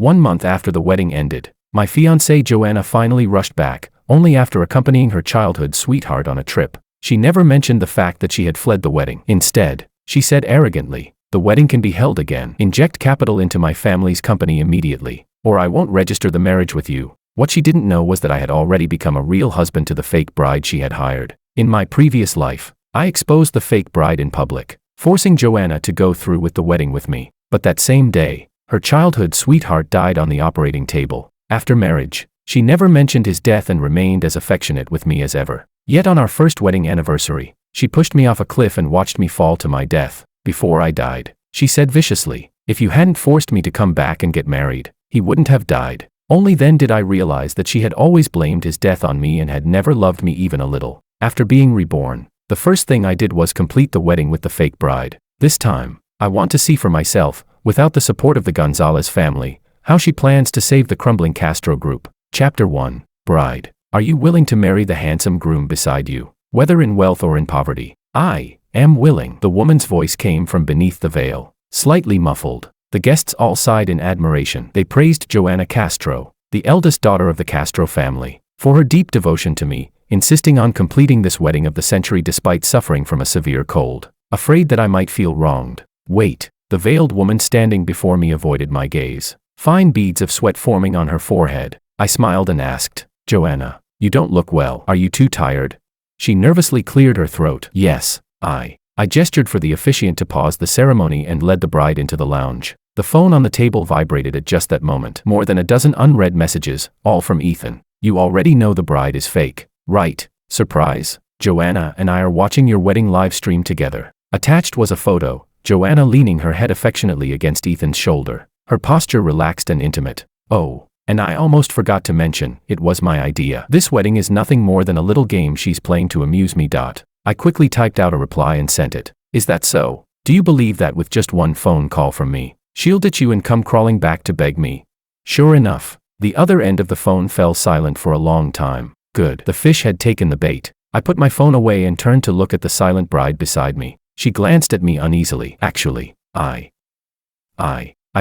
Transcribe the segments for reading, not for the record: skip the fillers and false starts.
1 month after the wedding ended, my fiancée Joanna finally rushed back, only after accompanying her childhood sweetheart on a trip. She never mentioned the fact that she had fled the wedding. Instead, she said arrogantly, "The wedding can be held again. Inject capital into my family's company immediately, or I won't register the marriage with you." What she didn't know was that I had already become a real husband to the fake bride she had hired. In my previous life, I exposed the fake bride in public, forcing Joanna to go through with the wedding with me. But that same day, her childhood sweetheart died on the operating table. After marriage, she never mentioned his death and remained as affectionate with me as ever. Yet on our first wedding anniversary, she pushed me off a cliff and watched me fall to my death. "Before I died," she said viciously, "if you hadn't forced me to come back and get married, he wouldn't have died." Only then did I realize that she had always blamed his death on me and had never loved me even a little. After being reborn, the first thing I did was complete the wedding with the fake bride. This time, I want to see for myself, without the support of the Gonzalez family, how she plans to save the crumbling Castro group. Chapter 1. Bride. Are you willing to marry the handsome groom beside you, whether in wealth or in poverty? "I am willing." The woman's voice came from beneath the veil, slightly muffled. The guests all sighed in admiration. They praised Joanna Castro, the eldest daughter of the Castro family, for her deep devotion to me, insisting on completing this wedding of the century despite suffering from a severe cold, afraid that I might feel wronged. "Wait." The veiled woman standing before me avoided my gaze, fine beads of sweat forming on her forehead. I smiled and asked, "Joanna, you don't look well. Are you too tired?" She nervously cleared her throat. "Yes, I gestured for the officiant to pause the ceremony and led the bride into the lounge. The phone on the table vibrated at just that moment. More than a dozen unread messages, all from Ethan. "You already know the bride is fake, right? Surprise. Joanna and I are watching your wedding live stream together." Attached was a photo, Joanna leaning her head affectionately against Ethan's shoulder, her posture relaxed and intimate. "Oh, and I almost forgot to mention, it was my idea. This wedding is nothing more than a little game she's playing to amuse me. I quickly typed out a reply and sent it. "Is that so? Do you believe that with just one phone call from me, she'll ditch you and come crawling back to beg me?" Sure enough, the other end of the phone fell silent for a long time. Good. The fish had taken the bait. I put my phone away and turned to look at the silent bride beside me. She glanced at me uneasily. "Actually, I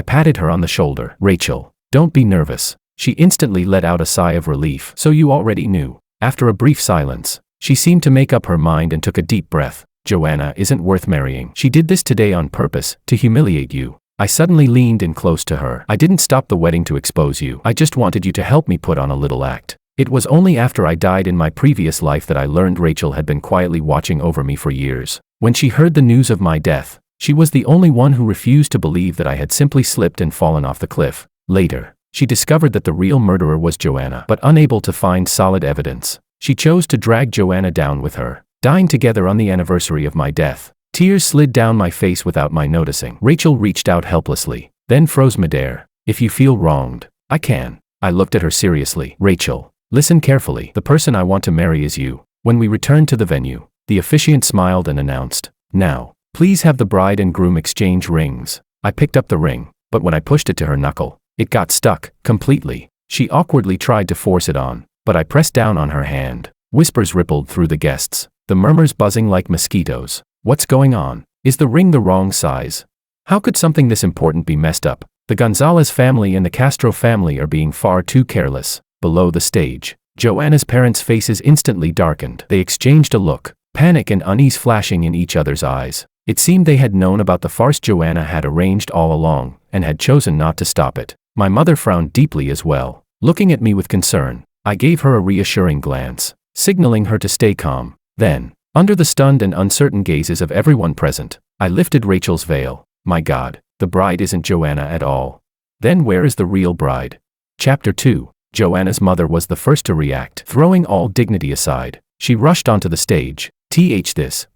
patted her on the shoulder. "Rachel, don't be nervous." She instantly let out a sigh of relief. "So you already knew." After a brief silence, she seemed to make up her mind and took a deep breath. "Joanna isn't worth marrying. She did this today on purpose, to humiliate you." I suddenly leaned in close to her. "I didn't stop the wedding to expose you. I just wanted you to help me put on a little act." It was only after I died in my previous life that I learned Rachel had been quietly watching over me for years. When she heard the news of my death, she was the only one who refused to believe that I had simply slipped and fallen off the cliff. Later, she discovered that the real murderer was Joanna, but unable to find solid evidence, she chose to drag Joanna down with her, dying together on the anniversary of my death. Tears slid down my face without my noticing. Rachel reached out helplessly, then froze midair. "If you feel wronged, I can." I looked at her seriously. "Rachel, listen carefully. The person I want to marry is you." When we returned to the venue, the officiant smiled and announced, "Now, please have the bride and groom exchange rings." I picked up the ring, but when I pushed it to her knuckle, it got stuck, completely. She awkwardly tried to force it on, but I pressed down on her hand. Whispers rippled through the guests, the murmurs buzzing like mosquitoes. "What's going on? Is the ring the wrong size? How could something this important be messed up?" The Gonzalez family and the Castro family are being far too careless. Below the stage, Joanna's parents' faces instantly darkened. They exchanged a look, panic and unease flashing in each other's eyes. It seemed they had known about the farce Joanna had arranged all along, and had chosen not to stop it. My mother frowned deeply as well, looking at me with concern. I gave her a reassuring glance, signaling her to stay calm. Then, under the stunned and uncertain gazes of everyone present, I lifted Rachel's veil. My God, the bride isn't Joanna at all. Then where is the real bride? Chapter 2. Joanna's mother was the first to react. Throwing all dignity aside, she rushed onto the stage.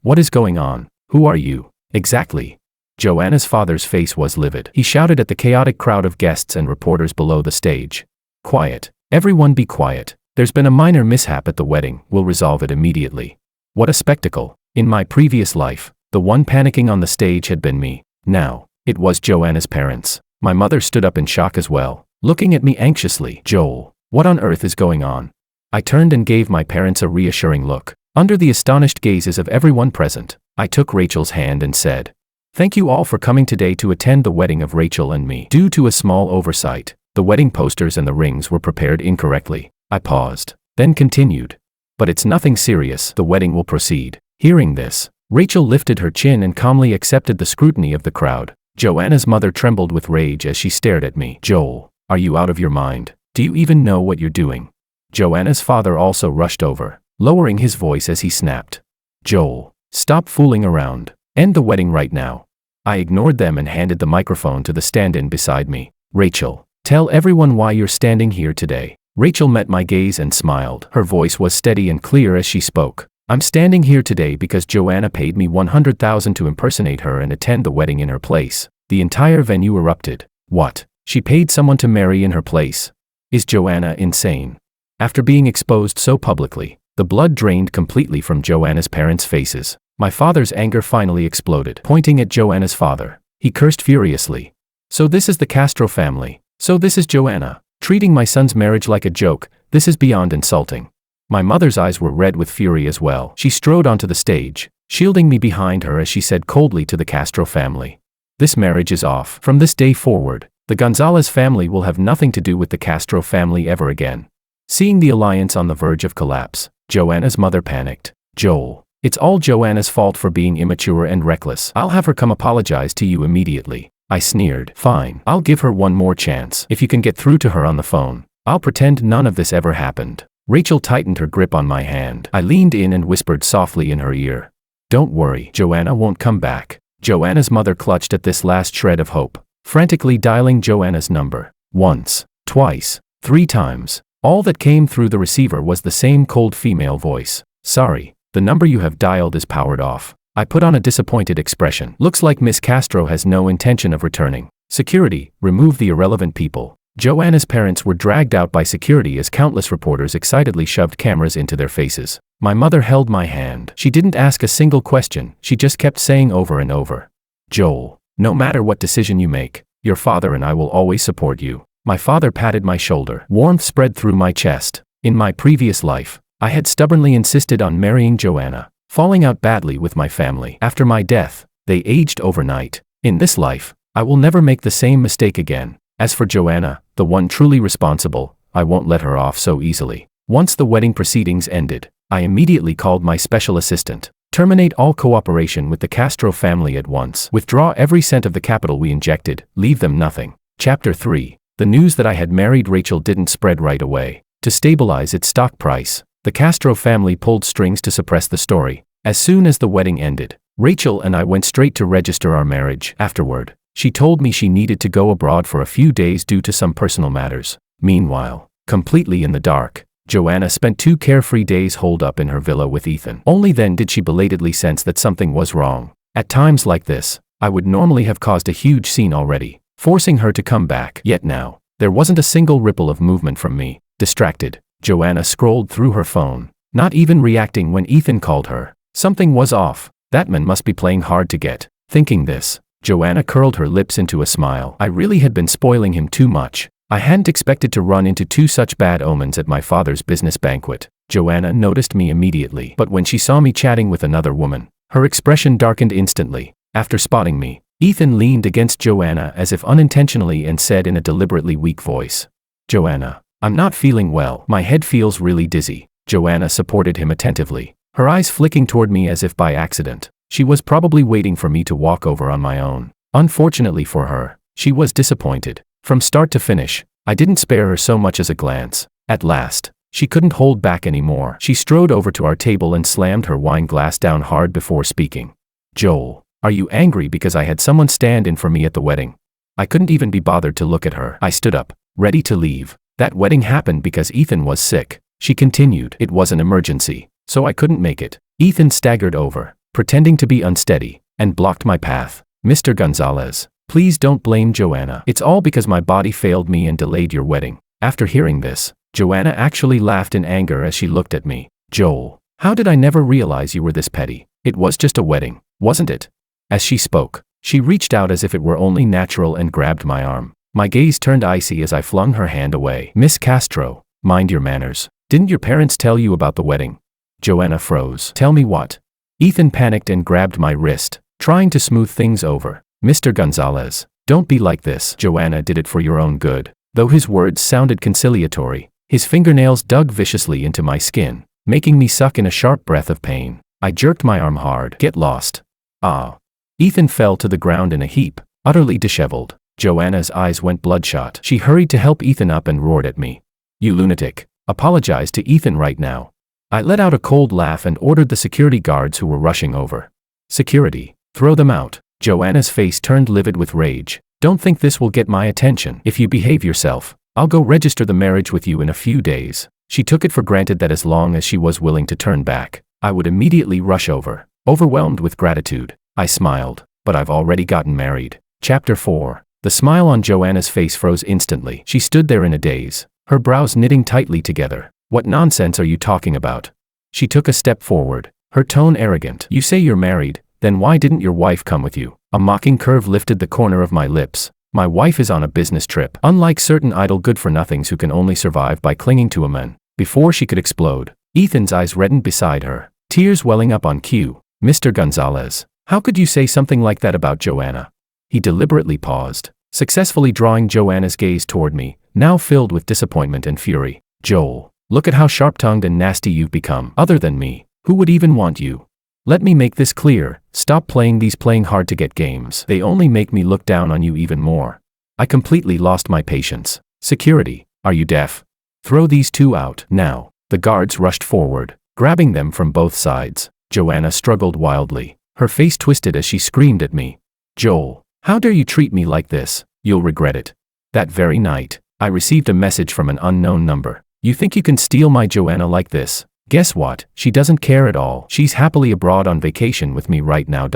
What is going on? Who are you? Exactly." Joanna's father's face was livid. He shouted at the chaotic crowd of guests and reporters below the stage. "Quiet. Everyone be quiet. There's been a minor mishap at the wedding. We'll resolve it immediately." What a spectacle. In my previous life, the one panicking on the stage had been me. Now, it was Joanna's parents. My mother stood up in shock as well, looking at me anxiously. "Joel, what on earth is going on?" I turned and gave my parents a reassuring look. Under the astonished gazes of everyone present, I took Rachel's hand and said, "Thank you all for coming today to attend the wedding of Rachel and me. Due to a small oversight, The wedding posters and the rings were prepared incorrectly. I paused, then continued. But it's nothing serious, the wedding will proceed. Hearing this, Rachel lifted her chin and calmly accepted the scrutiny of the crowd. Joanna's mother trembled with rage as she stared at me. Joel, are you out of your mind? Do you even know what you're doing? Joanna's father also rushed over, lowering his voice as he snapped. Joel, stop fooling around. End the wedding right now. I ignored them and handed the microphone to the stand-in beside me. Rachel, tell everyone why you're standing here today. Rachel met my gaze and smiled. Her voice was steady and clear as she spoke. I'm standing here today because Joanna paid me $100,000 to impersonate her and attend the wedding in her place. The entire venue erupted. What? She paid someone to marry in her place? Is Joanna insane? After being exposed so publicly, the blood drained completely from Joanna's parents' faces. My father's anger finally exploded. Pointing at Joanna's father, he cursed furiously. So this is the Castro family. So this is Joanna. Treating my son's marriage like a joke, this is beyond insulting. My mother's eyes were red with fury as well. She strode onto the stage, shielding me behind her as she said coldly to the Castro family. This marriage is off. From this day forward, the Gonzalez family will have nothing to do with the Castro family ever again. Seeing the alliance on the verge of collapse, Joanna's mother panicked. Joel, it's all Joanna's fault for being immature and reckless. I'll have her come apologize to you immediately. I sneered. Fine, I'll give her one more chance. If you can get through to her on the phone, I'll pretend none of this ever happened. Rachel tightened her grip on my hand. I leaned in and whispered softly in her ear. Don't worry, Joanna won't come back. Joanna's mother clutched at this last shred of hope, frantically dialing Joanna's number. Once, twice, 3 times. All that came through the receiver was the same cold female voice. Sorry, the number you have dialed is powered off. I put on a disappointed expression. Looks like Miss Castro has no intention of returning. Security, remove the irrelevant people. Joanna's parents were dragged out by security as countless reporters excitedly shoved cameras into their faces. My mother held my hand. She didn't ask a single question, she just kept saying over and over. Joel, no matter what decision you make, your father and I will always support you. My father patted my shoulder. Warmth spread through my chest. In my previous life, I had stubbornly insisted on marrying Joanna, falling out badly with my family. After my death, they aged overnight. In this life, I will never make the same mistake again. As for Joanna, the one truly responsible, I won't let her off so easily. Once the wedding proceedings ended, I immediately called my special assistant. Terminate all cooperation with the Castro family at once. Withdraw every cent of the capital we injected, leave them nothing. Chapter 3. The news that I had married Rachel didn't spread right away. To stabilize its stock price, the Castro family pulled strings to suppress the story. As soon as the wedding ended, Rachel and I went straight to register our marriage. Afterward, she told me she needed to go abroad for a few days due to some personal matters. Meanwhile, completely in the dark, Joanna spent 2 carefree days holed up in her villa with Ethan. Only then did she belatedly sense that something was wrong. At times like this, I would normally have caused a huge scene already, forcing her to come back. Yet now, there wasn't a single ripple of movement from me. Distracted, Joanna scrolled through her phone, not even reacting when Ethan called her. Something was off. That man must be playing hard to get. Thinking this, Joanna curled her lips into a smile. I really had been spoiling him too much. I hadn't expected to run into 2 such bad omens at my father's business banquet. Joanna noticed me immediately, but when she saw me chatting with another woman, her expression darkened instantly. After spotting me, Ethan leaned against Joanna as if unintentionally and said in a deliberately weak voice, Joanna, I'm not feeling well. My head feels really dizzy. Joanna supported him attentively, her eyes flicking toward me as if by accident. She was probably waiting for me to walk over on my own. Unfortunately for her, she was disappointed. From start to finish, I didn't spare her so much as a glance. At last, she couldn't hold back anymore. She strode over to our table and slammed her wine glass down hard before speaking. Joel, are you angry because I had someone stand in for me at the wedding? I couldn't even be bothered to look at her. I stood up, ready to leave. That wedding happened because Ethan was sick. She continued. It was an emergency, so I couldn't make it. Ethan staggered over, pretending to be unsteady, and blocked my path. Mr. Gonzalez, please don't blame Joanna. It's all because my body failed me and delayed your wedding. After hearing this, Joanna actually laughed in anger as she looked at me. Joel, how did I never realize you were this petty? It was just a wedding, wasn't it? As she spoke, she reached out as if it were only natural and grabbed my arm. My gaze turned icy as I flung her hand away. Miss Castro, mind your manners. Didn't your parents tell you about the wedding? Joanna froze. Tell me what? Ethan panicked and grabbed my wrist, trying to smooth things over. Mr. Gonzalez, don't be like this. Joanna did it for your own good. Though his words sounded conciliatory, his fingernails dug viciously into my skin, making me suck in a sharp breath of pain. I jerked my arm hard. Get lost. Ah. Ethan fell to the ground in a heap, utterly disheveled. Joanna's eyes went bloodshot. She hurried to help Ethan up and roared at me. You lunatic. Apologize to Ethan right now. I let out a cold laugh and ordered the security guards who were rushing over. Security. Throw them out. Joanna's face turned livid with rage. Don't think this will get my attention. If you behave yourself, I'll go register the marriage with you in a few days. She took it for granted that as long as she was willing to turn back, I would immediately rush over. Overwhelmed with gratitude, I smiled. But I've already gotten married. Chapter 4. The smile on Joanna's face froze instantly. She stood there in a daze, her brows knitting tightly together. What nonsense are you talking about? She took a step forward, her tone arrogant. You say you're married, then why didn't your wife come with you? A mocking curve lifted the corner of my lips. My wife is on a business trip. Unlike certain idle good-for-nothings who can only survive by clinging to a man. Before she could explode, Ethan's eyes reddened beside her, tears welling up on cue. Mr. Gonzalez, how could you say something like that about Joanna? He deliberately paused, successfully drawing Joanna's gaze toward me, now filled with disappointment and fury. Joel, look at how sharp-tongued and nasty you've become. Other than me, who would even want you? Let me make this clear, stop playing these playing hard-to-get games. They only make me look down on you even more. I completely lost my patience. Security, are you deaf? Throw these two out, now. The guards rushed forward, grabbing them from both sides. Joanna struggled wildly, her face twisted as she screamed at me. Joel, how dare you treat me like this? You'll regret it. That very night, I received a message from an unknown number. You think you can steal my Joanna like this? Guess what? She doesn't care at all. She's happily abroad on vacation with me right now.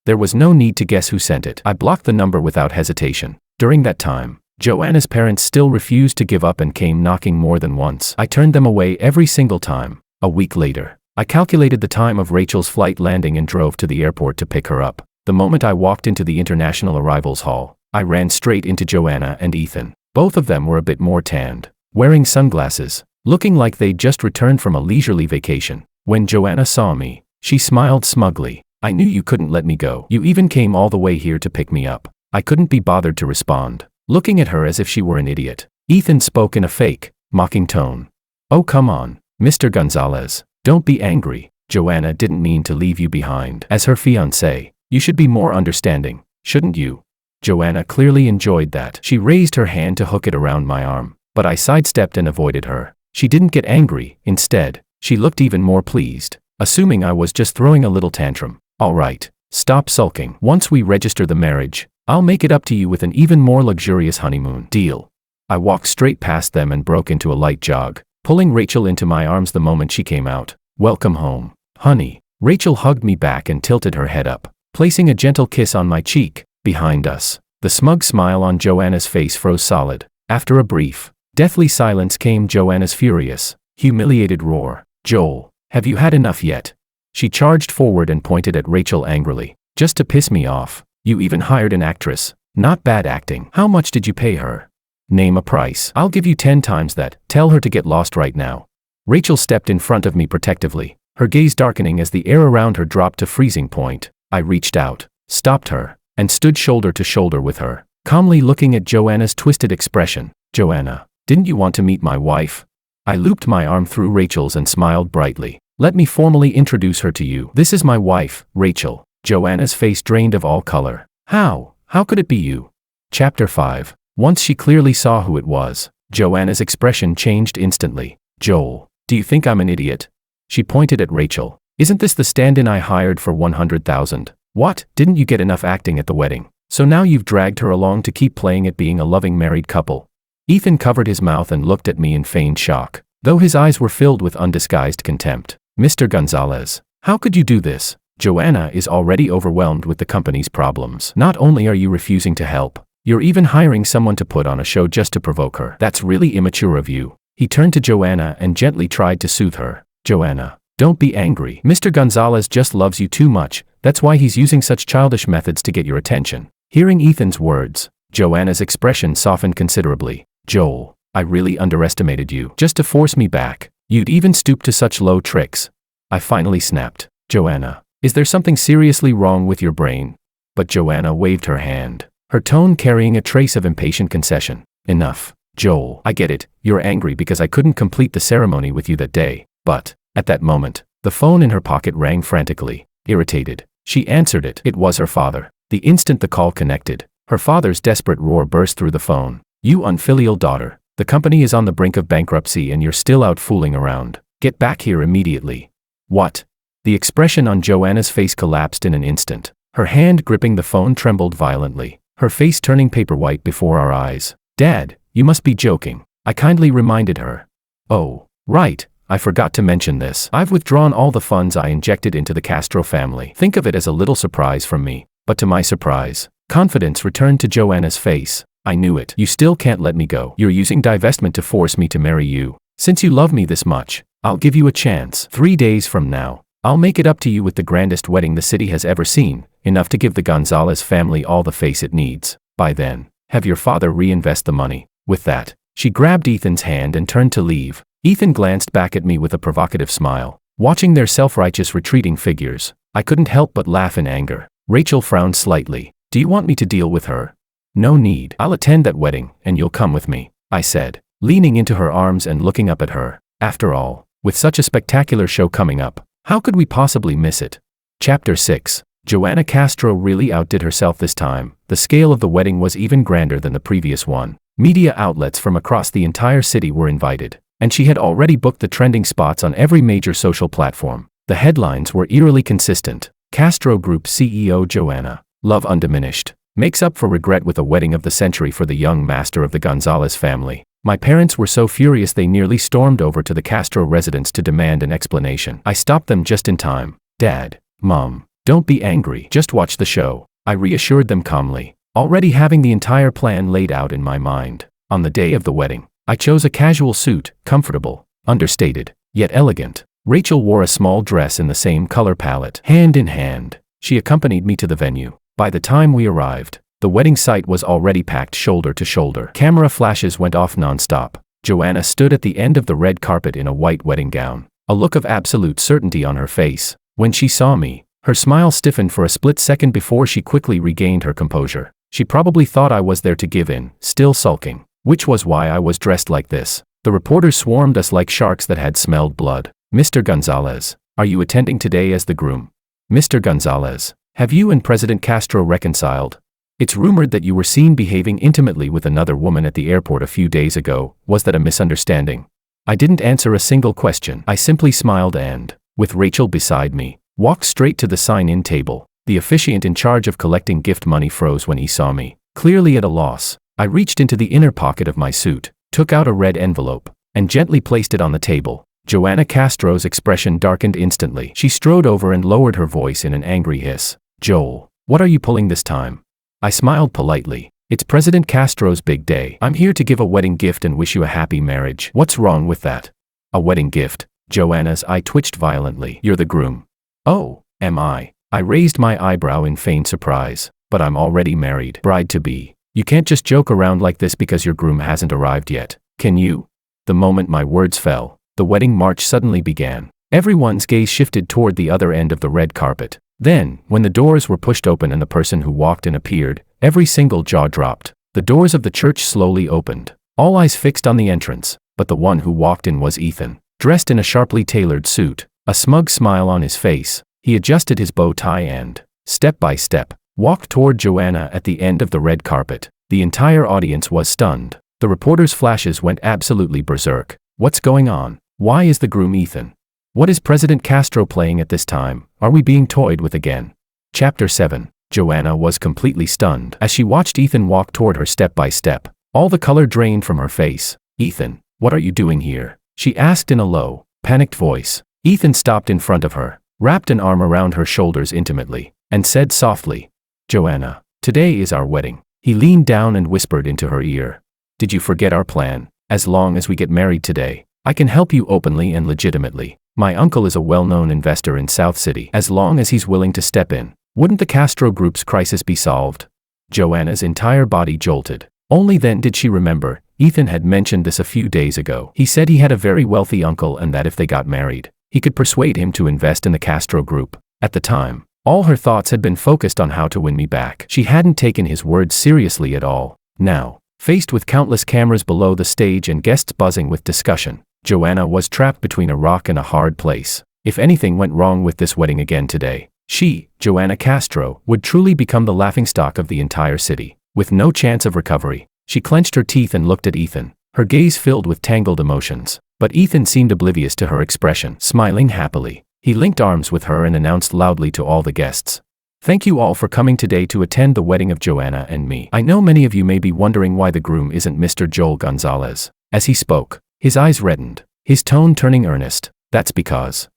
There was no need to guess who sent it. I blocked the number without hesitation. During that time, Joanna's parents still refused to give up and came knocking more than once. I turned them away every single time. A week later, I calculated the time of Rachel's flight landing and drove to the airport to pick her up. The moment I walked into the international arrivals hall, I ran straight into Joanna and Ethan. Both of them were a bit more tanned, wearing sunglasses, looking like they'd just returned from a leisurely vacation. When Joanna saw me, she smiled smugly. I knew you couldn't let me go. You even came all the way here to pick me up. I couldn't be bothered to respond, looking at her as if she were an idiot. Ethan spoke in a fake, mocking tone. Oh, come on, Mr. Gonzalez, don't be angry. Joanna didn't mean to leave you behind. As her fiancée, you should be more understanding, shouldn't you? Joanna clearly enjoyed that. She raised her hand to hook it around my arm, but I sidestepped and avoided her. She didn't get angry. Instead, she looked even more pleased, assuming I was just throwing a little tantrum. All right, stop sulking. Once we register the marriage, I'll make it up to you with an even more luxurious honeymoon. Deal. I walked straight past them and broke into a light jog, pulling Rachel into my arms the moment she came out. Welcome home, honey. Rachel hugged me back and tilted her head up, placing a gentle kiss on my cheek. Behind us, the smug smile on Joanna's face froze solid. After a brief, deathly silence came Joanna's furious, humiliated roar. Joel, have you had enough yet? She charged forward and pointed at Rachel angrily. Just to piss me off. You even hired an actress. Not bad acting. How much did you pay her? Name a price. I'll give you 10 times that. Tell her to get lost right now. Rachel stepped in front of me protectively, her gaze darkening as the air around her dropped to freezing point. I reached out, stopped her, and stood shoulder to shoulder with her, calmly looking at Joanna's twisted expression. Joanna, didn't you want to meet my wife? I looped my arm through Rachel's and smiled brightly. Let me formally introduce her to you. This is my wife, Rachel. Joanna's face drained of all color. How could it be you? Chapter 5. Once she clearly saw who it was, Joanna's expression changed instantly. Joel, do you think I'm an idiot? She pointed at Rachel. Isn't this the stand-in I hired for $100,000? What? Didn't you get enough acting at the wedding? So now you've dragged her along to keep playing at being a loving married couple. Ethan covered his mouth and looked at me in feigned shock, though his eyes were filled with undisguised contempt. Mr. Gonzalez, how could you do this? Joanna is already overwhelmed with the company's problems. Not only are you refusing to help, you're even hiring someone to put on a show just to provoke her. That's really immature of you. He turned to Joanna and gently tried to soothe her. Joanna, don't be angry. Mr. Gonzalez just loves you too much. That's why he's using such childish methods to get your attention. Hearing Ethan's words, Joanna's expression softened considerably. Joel, I really underestimated you. Just to force me back, you'd even stoop to such low tricks. I finally snapped. Joanna, is there something seriously wrong with your brain? But Joanna waved her hand, her tone carrying a trace of impatient concession. Enough. Joel, I get it, you're angry because I couldn't complete the ceremony with you that day, but, at that moment, the phone in her pocket rang frantically. Irritated, she answered it. It was her father. The instant the call connected, her father's desperate roar burst through the phone. You unfilial daughter, the company is on the brink of bankruptcy and you're still out fooling around. Get back here immediately. What? The expression on Joanna's face collapsed in an instant. Her hand gripping the phone trembled violently, her face turning paper white before our eyes. Dad, you must be joking, I kindly reminded her. Oh, right, I forgot to mention this. I've withdrawn all the funds I injected into the Castro family. Think of it as a little surprise from me. But to my surprise, confidence returned to Joanna's face. I knew it. You still can't let me go. You're using divestment to force me to marry you. Since you love me this much, I'll give you a chance. 3 days from now, I'll make it up to you with the grandest wedding the city has ever seen, enough to give the Gonzalez family all the face it needs. By then, have your father reinvest the money. With that, she grabbed Ethan's hand and turned to leave. Ethan glanced back at me with a provocative smile. Watching their self-righteous retreating figures, I couldn't help but laugh in anger. Rachel frowned slightly. Do you want me to deal with her? No need. I'll attend that wedding, and you'll come with me, I said, leaning into her arms and looking up at her. After all, with such a spectacular show coming up, how could we possibly miss it? Chapter 6. Joanna Castro really outdid herself this time. The scale of the wedding was even grander than the previous one. Media outlets from across the entire city were invited, and she had already booked the trending spots on every major social platform. The headlines were eerily consistent. Castro Group CEO Joanna, love undiminished, makes up for regret with a wedding of the century for the young master of the Gonzalez family. My parents were so furious they nearly stormed over to the Castro residence to demand an explanation. I stopped them just in time. Dad, Mom, don't be angry, just watch the show, I reassured them calmly, already having the entire plan laid out in my mind. On the day of the wedding, I chose a casual suit, comfortable, understated, yet elegant. Rachel wore a small dress in the same color palette. Hand in hand, she accompanied me to the venue. By the time we arrived, the wedding site was already packed shoulder to shoulder. Camera flashes went off non-stop. Joanna stood at the end of the red carpet in a white wedding gown, a look of absolute certainty on her face. When she saw me, her smile stiffened for a split second before she quickly regained her composure. She probably thought I was there to give in, still sulking, which was why I was dressed like this. The reporters swarmed us like sharks that had smelled blood. Mr. Gonzalez, are you attending today as the groom? Mr. Gonzalez, have you and President Castro reconciled? It's rumored that you were seen behaving intimately with another woman at the airport a few days ago. Was that a misunderstanding? I didn't answer a single question. I simply smiled and, with Rachel beside me, walked straight to the sign-in table. The officiant in charge of collecting gift money froze when he saw me, clearly at a loss. I reached into the inner pocket of my suit, took out a red envelope, and gently placed it on the table. Joanna Castro's expression darkened instantly. She strode over and lowered her voice in an angry hiss. Joel, what are you pulling this time? I smiled politely. It's President Castro's big day. I'm here to give a wedding gift and wish you a happy marriage. What's wrong with that? A wedding gift? Joanna's eye twitched violently. You're the groom. Oh, am I? I raised my eyebrow in feigned surprise. But I'm already married. Bride-to-be. You can't just joke around like this because your groom hasn't arrived yet, can you? The moment my words fell, the wedding march suddenly began. Everyone's gaze shifted toward the other end of the red carpet. Then, when the doors were pushed open and the person who walked in appeared, every single jaw dropped. The doors of the church slowly opened, all eyes fixed on the entrance, but the one who walked in was Ethan, dressed in a sharply tailored suit, a smug smile on his face. He adjusted his bow tie and, step by step, walked toward Joanna at the end of the red carpet. The entire audience was stunned. The reporters' flashes went absolutely berserk. What's going on? Why is the groom Ethan? What is President Castro playing at this time? Are we being toyed with again? Chapter 7. Joanna was completely stunned as she watched Ethan walk toward her step by step. All the color drained from her face. Ethan, what are you doing here? She asked in a low, panicked voice. Ethan stopped in front of her, wrapped an arm around her shoulders intimately, and said softly, Joanna, today is our wedding. He leaned down and whispered into her ear. Did you forget our plan? As long as we get married today, I can help you openly and legitimately. My uncle is a well-known investor in South City. As long as he's willing to step in, wouldn't the Castro Group's crisis be solved? Joanna's entire body jolted. Only then did she remember, Ethan had mentioned this a few days ago. He said he had a very wealthy uncle and that if they got married, he could persuade him to invest in the Castro Group. At the time, all her thoughts had been focused on how to win me back. She hadn't taken his words seriously at all. Now, Faced with countless cameras below the stage and guests buzzing with discussion, Joanna was trapped between a rock and a hard place. If anything went wrong with this wedding again today, she, Joanna Castro, would truly become the laughingstock of the entire city. With no chance of recovery, she clenched her teeth and looked at Ethan, her gaze filled with tangled emotions. But Ethan seemed oblivious to her expression, smiling happily. He linked arms with her and announced loudly to all the guests, "Thank you all for coming today to attend the wedding of Joanna and me. I know many of you may be wondering why the groom isn't Mr. Joel Gonzalez." As he spoke, his eyes reddened, his tone turning earnest. "That's because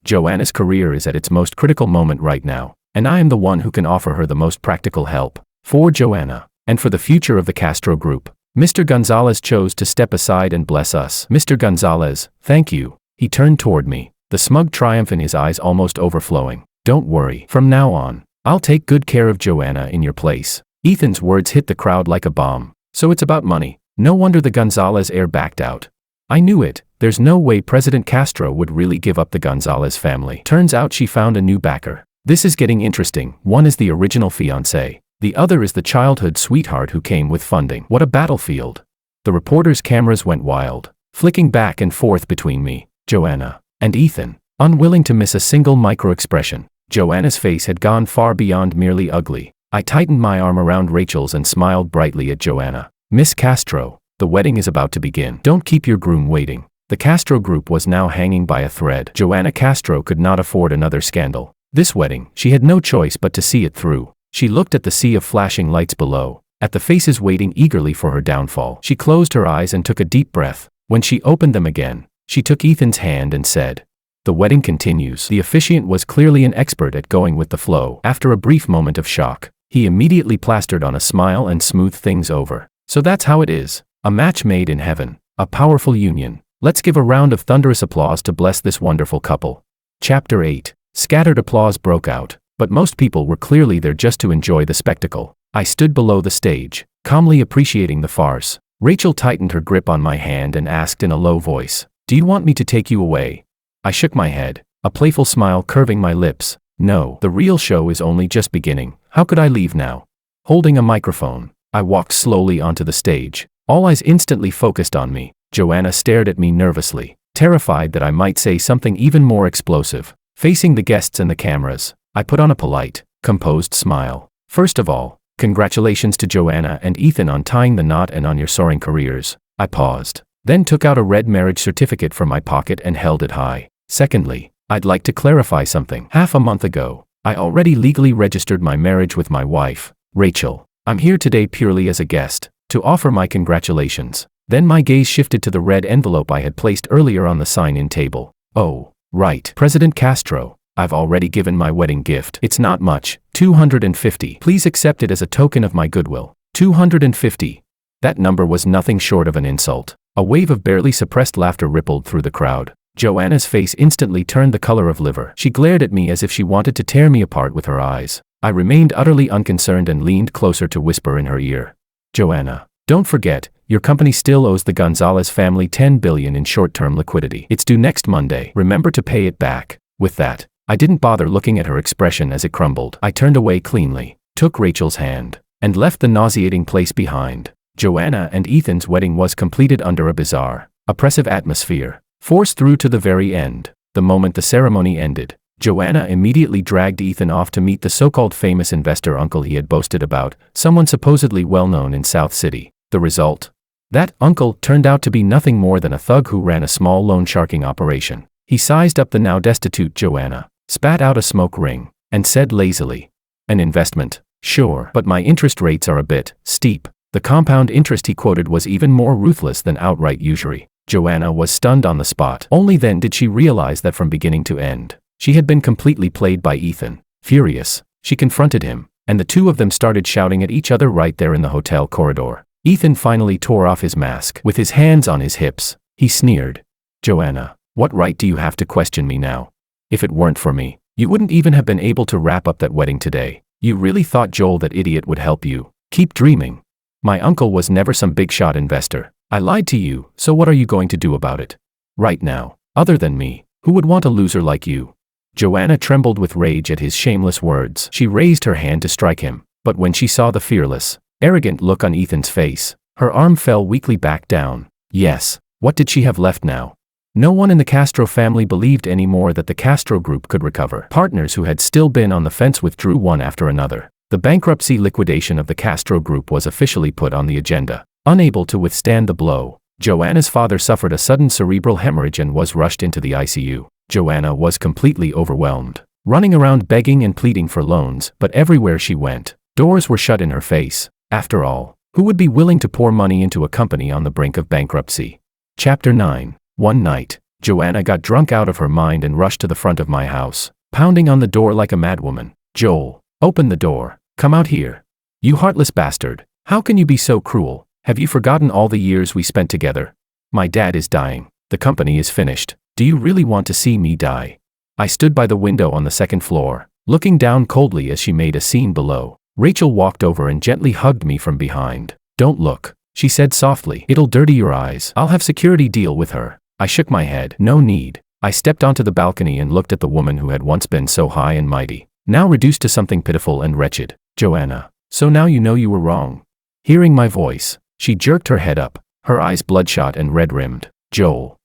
Joanna's career is at its most critical moment right now, and I am the one who can offer her the most practical help. For Joanna, and for the future of the Castro Group, Mr. Gonzalez chose to step aside and bless us." "Mr. Gonzalez, thank you." He turned toward me, the smug triumph in his eyes almost overflowing. "Don't worry. From now on, I'll take good care of Joanna in your place." Ethan's words hit the crowd like a bomb. "So it's about money. No wonder the Gonzalez heir backed out. I knew it. There's no way President Castro would really give up the Gonzalez family. Turns out she found a new backer. This is getting interesting. One is the original fiancé. The other is the childhood sweetheart who came with funding. What a battlefield." The reporters' cameras went wild, flicking back and forth between me, Joanna, and Ethan, unwilling to miss a single micro-expression. Joanna's face had gone far beyond merely ugly. I tightened my arm around Rachel's and smiled brightly at Joanna. "Miss Castro, the wedding is about to begin. Don't keep your groom waiting." The Castro Group was now hanging by a thread. Joanna Castro could not afford another scandal. This wedding, she had no choice but to see it through. She looked at the sea of flashing lights below, at the faces waiting eagerly for her downfall. She closed her eyes and took a deep breath. When she opened them again, she took Ethan's hand and said, "The wedding continues." The officiant was clearly an expert at going with the flow. After a brief moment of shock, he immediately plastered on a smile and smoothed things over. "So that's how it is. A match made in heaven. A powerful union. Let's give a round of thunderous applause to bless this wonderful couple." Chapter 8. Scattered applause broke out, but most people were clearly there just to enjoy the spectacle. I stood below the stage, calmly appreciating the farce. Rachel tightened her grip on my hand and asked in a low voice, "Do you want me to take you away?" I shook my head, a playful smile curving my lips. "No, the real show is only just beginning. How could I leave now?" Holding a microphone, I walked slowly onto the stage, all eyes instantly focused on me. Joanna stared at me nervously, terrified that I might say something even more explosive. Facing the guests and the cameras, I put on a polite, composed smile. "First of all, congratulations to Joanna and Ethan on tying the knot and on your soaring careers." I paused, then took out a red marriage certificate from my pocket and held it high. "Secondly, I'd like to clarify something. Half a month ago, I already legally registered my marriage with my wife, Rachel. I'm here today purely as a guest, to offer my congratulations." Then my gaze shifted to the red envelope I had placed earlier on the sign-in table. "Oh, right. President Castro, I've already given my wedding gift. It's not much, $250. Please accept it as a token of my goodwill." $250. That number was nothing short of an insult. A wave of barely suppressed laughter rippled through the crowd. Joanna's face instantly turned the color of liver. She glared at me as if she wanted to tear me apart with her eyes. I remained utterly unconcerned and leaned closer to whisper in her ear, "Joanna, don't forget, your company still owes the Gonzalez family $10 billion in short-term liquidity. It's due next Monday. Remember to pay it back." With that, I didn't bother looking at her expression as it crumbled. I turned away cleanly, took Rachel's hand, and left the nauseating place behind. Joanna and Ethan's wedding was completed under a bizarre, oppressive atmosphere, forced through to the very end. The moment the ceremony ended, Joanna immediately dragged Ethan off to meet the so-called famous investor uncle he had boasted about, someone supposedly well-known in South City. The result? That uncle turned out to be nothing more than a thug who ran a small loan sharking operation. He sized up the now destitute Joanna, spat out a smoke ring, and said lazily, "An investment? Sure, but my interest rates are a bit steep." The compound interest he quoted was even more ruthless than outright usury. Joanna was stunned on the spot. Only then did she realize that from beginning to end, she had been completely played by Ethan. Furious, she confronted him, and the two of them started shouting at each other right there in the hotel corridor. Ethan finally tore off his mask. With his hands on his hips, he sneered, "Joanna, what right do you have to question me now? If it weren't for me, you wouldn't even have been able to wrap up that wedding today. You really thought Joel that idiot would help you? Keep dreaming. My uncle was never some big-shot investor. I lied to you, so what are you going to do about it? Right now, other than me, who would want a loser like you?" Joanna trembled with rage at his shameless words. She raised her hand to strike him, but when she saw the fearless, arrogant look on Ethan's face, Her arm fell weakly back down. Yes, what did she have left now? No one in the Castro family believed anymore that the Castro Group could recover. Partners who had still been on the fence withdrew one after another. The bankruptcy liquidation of the Castro Group was officially put on the agenda. Unable to withstand the blow, Joanna's father suffered a sudden cerebral hemorrhage and was rushed into the ICU. Joanna was completely overwhelmed, running around begging and pleading for loans, but everywhere she went, doors were shut in her face. After all, who would be willing to pour money into a company on the brink of bankruptcy? Chapter 9. One night, Joanna got drunk out of her mind and rushed to the front of my house, pounding on the door like a madwoman. "Joel, open the door. Come out here. You heartless bastard. How can you be so cruel? Have you forgotten all the years we spent together? My dad is dying. The company is finished. Do you really want to see me die?" I stood by the window on the second floor, looking down coldly as she made a scene below. Rachel walked over and gently hugged me from behind. "Don't look," she said softly. "It'll dirty your eyes. I'll have security deal with her." I shook my head. "No need." I stepped onto the balcony and looked at the woman who had once been so high and mighty, now reduced to something pitiful and wretched. "Joanna, so now you know you were wrong." Hearing my voice, she jerked her head up, her eyes bloodshot and red-rimmed. "Joel,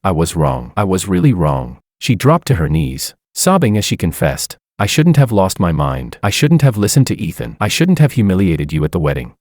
I was wrong. I was really wrong." She dropped to her knees, sobbing as she confessed. "I shouldn't have lost my mind. I shouldn't have listened to Ethan. I shouldn't have humiliated you at the wedding.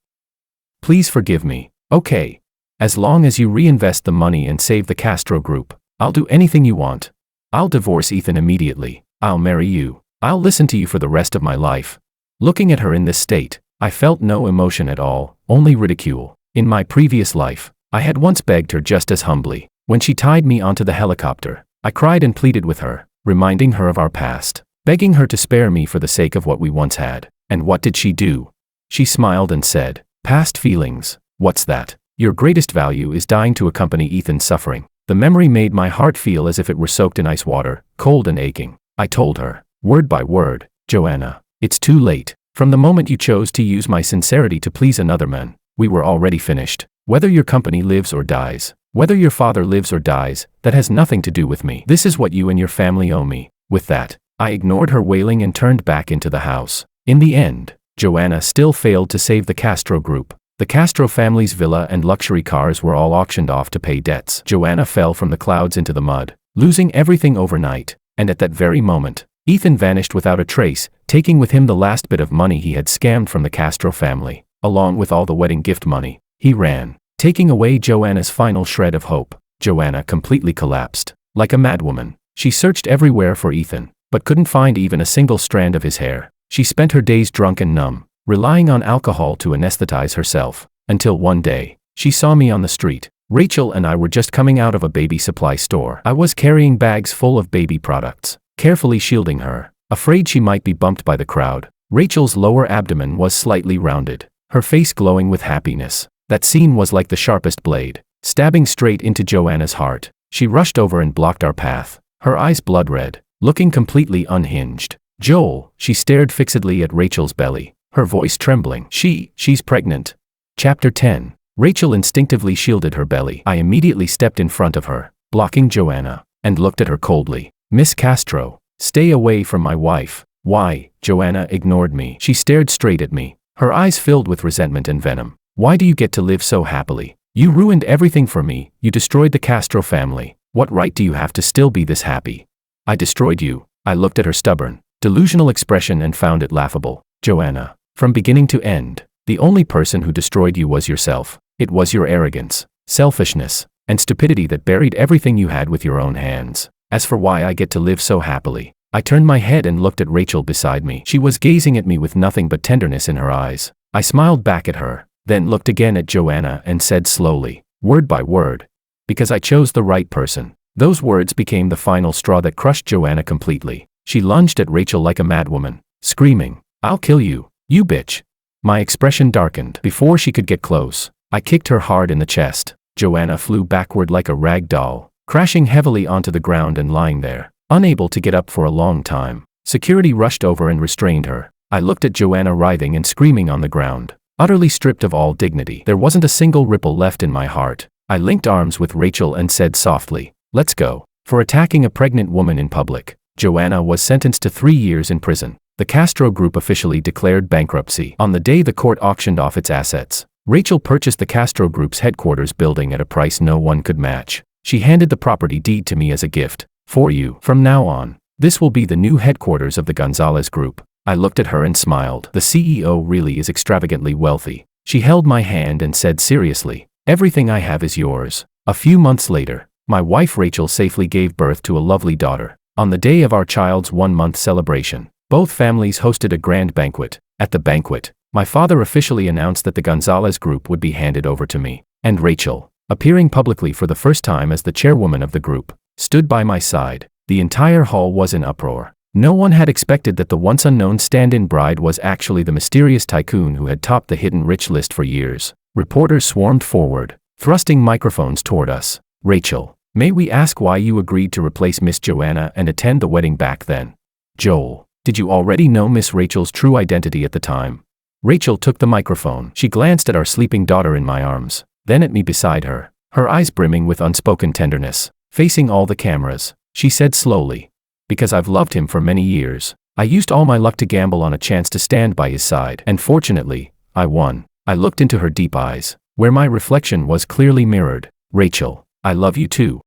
Please forgive me." "Okay. As long as you reinvest the money and save the Castro Group, I'll do anything you want. I'll divorce Ethan immediately. I'll marry you. I'll listen to you for the rest of my life." Looking at her in this state, I felt no emotion at all, only ridicule. In my previous life, I had once begged her just as humbly. When she tied me onto the helicopter, I cried and pleaded with her, reminding her of our past, begging her to spare me for the sake of what we once had. And what did she do? She smiled and said, "Past feelings, what's that? Your greatest value is dying to accompany Ethan's suffering." The memory made my heart feel as if it were soaked in ice water, cold and aching. I told her, word by word, "Joanna, it's too late. From the moment you chose to use my sincerity to please another man, we were already finished. Whether your company lives or dies, whether your father lives or dies, that has nothing to do with me. This is what you and your family owe me." With that, I ignored her wailing and turned back into the house. In the end, Joanna still failed to save the Castro Group. The Castro family's villa and luxury cars were all auctioned off to pay debts. Joanna fell from the clouds into the mud, losing everything overnight. And at that very moment, Ethan vanished without a trace, taking with him the last bit of money he had scammed from the Castro family. Along with all the wedding gift money, he ran, taking away Joanna's final shred of hope. Joanna completely collapsed. Like a madwoman, she searched everywhere for Ethan, but couldn't find even a single strand of his hair. She spent her days drunk and numb, relying on alcohol to anesthetize herself, until one day, she saw me on the street. Rachel and I were just coming out of a baby supply store. I was carrying bags full of baby products, carefully shielding her, afraid she might be bumped by the crowd. Rachel's lower abdomen was slightly rounded, her face glowing with happiness. That scene was like the sharpest blade, stabbing straight into Joanna's heart. She rushed over and blocked our path, her eyes blood red, looking completely unhinged. "Joel," she stared fixedly at Rachel's belly, her voice trembling. She's pregnant." Chapter 10. Rachel instinctively shielded her belly. I immediately stepped in front of her, blocking Joanna, and looked at her coldly. "Miss Castro, stay away from my wife." "Why?" Joanna ignored me. She stared straight at me, her eyes filled with resentment and venom. "Why do you get to live so happily? You ruined everything for me. You destroyed the Castro family. What right do you have to still be this happy?" "I destroyed you." I looked at her stubborn, delusional expression and found it laughable. "Joanna, from beginning to end, the only person who destroyed you was yourself. It was your arrogance, selfishness, and stupidity that buried everything you had with your own hands. As for why I get to live so happily," I turned my head and looked at Rachel beside me. She was gazing at me with nothing but tenderness in her eyes. I smiled back at her, then looked again at Joanna and said slowly, word by word, "Because I chose the right person." Those words became the final straw that crushed Joanna completely. She lunged at Rachel like a madwoman, screaming, "I'll kill you, you bitch." My expression darkened. Before she could get close, I kicked her hard in the chest. Joanna flew backward like a rag doll, crashing heavily onto the ground and lying there, unable to get up for a long time. Security rushed over and restrained her. I looked at Joanna writhing and screaming on the ground, utterly stripped of all dignity. There wasn't a single ripple left in my heart. I linked arms with Rachel and said softly, "Let's go." For attacking a pregnant woman in public, Joanna was sentenced to 3 years in prison. The Castro Group officially declared bankruptcy. On the day the court auctioned off its assets, Rachel purchased the Castro Group's headquarters building at a price no one could match. She handed the property deed to me as a gift. For you, from now on, this will be the new headquarters of the Gonzalez Group. I looked at her and smiled. The CEO really is extravagantly wealthy. She held my hand and said seriously, everything I have is yours. A few months later, my wife Rachel safely gave birth to a lovely daughter. On the day of our child's 1-month celebration, both families hosted a grand banquet. At the banquet, my father officially announced that the Gonzalez Group would be handed over to me, and Rachel, appearing publicly for the first time as the chairwoman of the group, stood by my side. The entire hall was in uproar. No one had expected that the once unknown stand-in bride was actually the mysterious tycoon who had topped the hidden rich list for years. Reporters swarmed forward, thrusting microphones toward us. Rachel, may we ask why you agreed to replace Miss Joanna and attend the wedding back then? Joel, did you already know Miss Rachel's true identity at the time? Rachel took the microphone. She glanced at our sleeping daughter in my arms, then at me beside her, her eyes brimming with unspoken tenderness. Facing all the cameras, she said slowly, because I've loved him for many years. I used all my luck to gamble on a chance to stand by his side, and fortunately, I won. I looked into her deep eyes, where my reflection was clearly mirrored. Rachel, I love you too.